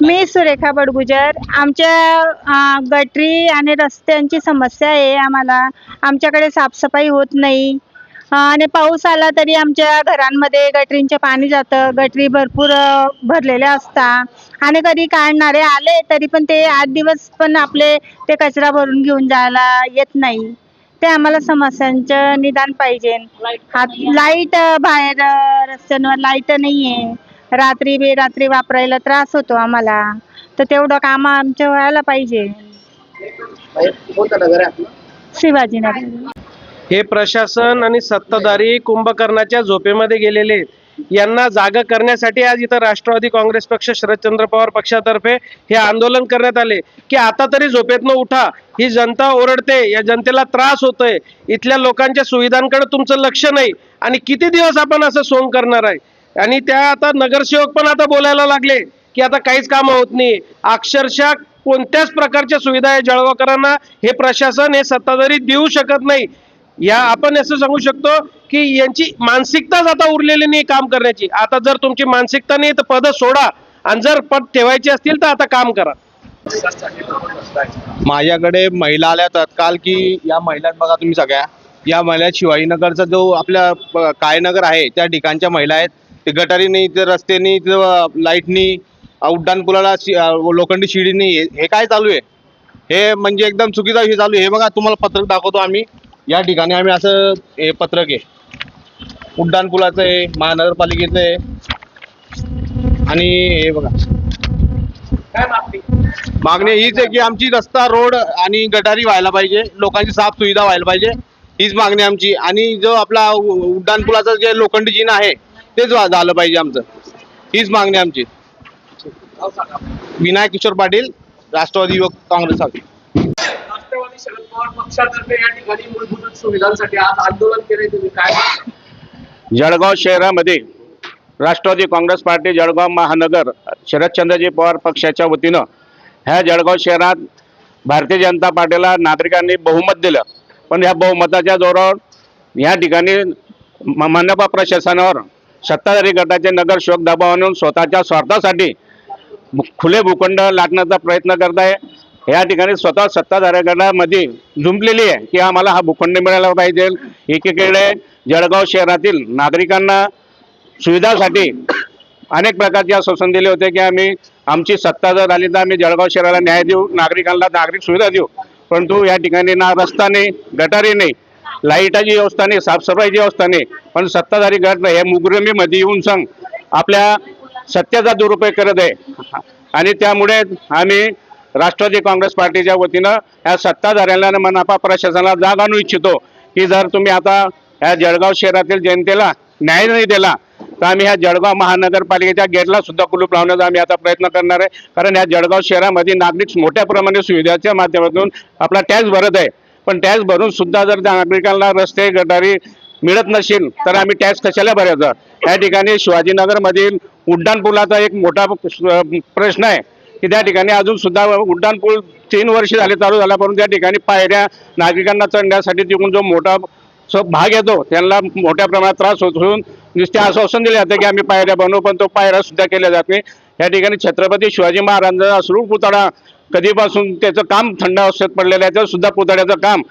मी सुरेखा बडगुजर. आमच्या गटरी आणि रस्त्यांची समस्या आहे. आमच्याकडे साफसफाई होत नाही आणि पाऊस आला तरी आमच्या घरांमध्ये गटरींचे पाणी जातं. गटरी भरपूर भरलेल्या असतात आणि कधी काढणारे आले तरी पण ते 8 दिवस पण आपले ते कचरा भरून घेऊन जायला येत नाही. ते आम्हाला समस्यांचं निदान पाहिजे. लाईट बाहेर रस्त्यांवर लाईट नाही आहे. रात्री बेरात्री वापरायला त्रास होतो आम्हाला. तर तेवढं काम आमच्या व्हायला पाहिजे. कोणतं नगर आहे आपलं? शिवाजीनगर. हे प्रशासन आणि सत्ताधारी कुंभकर्णाच्या झोपेमध्ये गेलेले आहेत. यांना जागा करण्यासाठी आज इथं राष्ट्रवादी काँग्रेस पक्ष, शरदचंद्र पवार पक्षातर्फे हे आंदोलन करण्यात आले की आता तरी झोपेतनं उठा. ही जनता ओरडते, या जनतेला त्रास होतोय. इथल्या लोकांच्या सुविधांकडे तुमचं लक्ष नाही आणि किती दिवस आपण असं सोंग करणार आहे. आणि त्या आता नगरसेवक पण आता बोलायला लागले की आता काहीच कामं होत नाही. अक्षरशः कोणत्याच प्रकारच्या सुविधा या जळगावकरांना हे प्रशासन, हे सत्ताधारी देऊ शकत नाही. या आपण असं सांगू शकतो की यांची मानसिकताच आता उरलेली नाही काम करण्याची. आता जर तुमची मानसिकता नाही तर पद सोडा आणि जर पद ठेवायचे असतील तर आता काम करा. माझ्याकडे महिला आल्या तत्काल की या महिला बघा तुम्ही सगळ्या, या महिला शिवाजीनगरचा जो आपल्या काळेनगर आहे त्या ठिकाणच्या महिला आहेत. ते गटारी नाही, ते रस्ते नाही, ते लाईट नाही, उड्डाण पुलाला लोखंडी शिडी नाही. हे काय चालू आहे? हे म्हणजे एकदम चुकीचा विषय चालू आहे. हे बघा तुम्हाला पत्रक दाखवतो आम्ही. या ठिकाणी आम्ही असं हे पत्रक आहे, उड्डाण पुलाचं आहे, महानगरपालिकेचं आहे. आणि हे बघा मागणी हीच आहे की आमची रस्ता, रोड आणि गटारी व्हायला पाहिजे, लोकांची साफ सुविधा व्हायला पाहिजे. हीच मागणी आमची. आणि जो आपला उड्डाण पुलाचं जे लोखंडी जिना आहे तेच झालं पाहिजे आमचं. हीच मागणी आमची. विनायक किशोर पाटील, राष्ट्रवादी युवक काँग्रेस. राष्ट्रवादी शरद पवार पक्षातर्फे या ठिकाणी मूलभूत सुविधांसाठी आज आंदोलन केले. तुम्ही काय? जळगाव शहरामध्ये राष्ट्रवादी काँग्रेस पार्टी जळगाव महानगर शरदचंद्रजी पवार पक्षाच्या वतीनं ह्या जळगाव शहरात भारतीय जनता पार्टीला नागरिकांनी बहुमत दिलं. पण ह्या बहुमताच्या जोरावर या ठिकाणी मनपा प्रशासनावर सत्ताधारी गटाचे नगरसेवक दबाव आणून स्वतःच्या स्वार्थासाठी खुले भूखंड लाटण्याचा प्रयत्न करत आहे. या ठिकाणी स्वतः सत्ताधारी गटामध्ये जुंपलेली आहे की आम्हाला हा भूखंड मिळाला पाहिजे. एकीकडे जळगाव शहरातील नागरिकांना सुविधासाठी अनेक प्रकारचे आश्वासन दिले होते की आमची सत्ता जर आली तर आम्ही जळगाव शहराला न्याय देऊ, नागरिकांना नागरिक सुविधा देऊ. परंतु या ठिकाणी ना रस्ता नाही, गटारी नाही, लाईटाची व्यवस्था नाही, साफसफाईची व्यवस्था नाही. पण सत्ताधारी गट हे मुगरमीमध्ये येऊन सांग आपल्या सत्तेचा दुरुपयोग करत आहे. आणि त्यामुळे आम्ही राष्ट्रवादी काँग्रेस पार्टीच्या वतीनं या सत्ताधाऱ्यांना मनपा प्रशासनाला जाग आणू इच्छितो की जर तुम्ही आता ह्या जळगाव शहरातील जनतेला न्याय नाही दिला तर आम्ही ह्या जळगाव महानगरपालिकेच्या गेटला सुद्धा कुलूप लावण्याचा आम्ही आता प्रयत्न करणार आहे. कारण ह्या जळगाव शहरामध्ये नागरिक मोठ्या प्रमाणात सुविधाच्या माध्यमातून आपला टॅक्स भरत आहे. पण टॅक्स भरून सुद्धा जर नागरिकांना रस्ते, गटारी मिळत नसेल तर आम्ही टॅक्स कशाला भरायचा? या ठिकाणी शिवाजीनगरमधील उड्डाण पुलाचा एक मोठा प्रश्न आहे की त्या ठिकाणी अजून सुद्धा उड्डाण पूल 3 वर्ष झाले चालू झाला, परंतु त्या ठिकाणी पायऱ्या नागरिकांना चढण्यासाठी तिकडून जो मोठा भाग येतो त्यांना मोठ्या प्रमाणात त्रास होऊन नुसते आश्वासन दिले जाते की आम्ही पायऱ्या बनवू, पण तो पायऱ्या सुद्धा केल्या जात नाही. या ठिकाणी छत्रपती शिवाजी महाराजांचा अश्रू पुतळा कधीपासून त्याचं काम थंड अवस्थेत पडलेलं आहे, त्याचं सुद्धा पुतळ्याचं काम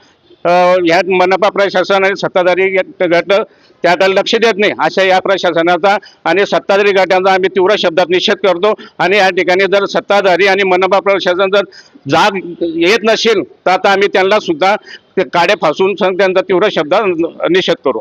ह्या मनपा प्रशासन आणि सत्ताधारी गट त्याकडे लक्ष देत नाही. अशा या प्रशासनाचा आणि सत्ताधारी गटांचा आम्ही तीव्र शब्दात निषेध करतो. आणि या ठिकाणी जर सत्ताधारी आणि मनपा प्रशासन जर जाग येत नसेल तर आता आम्ही त्यांना सुद्धा काडे फासून त्यांचा तीव्र शब्दात निषेध करू.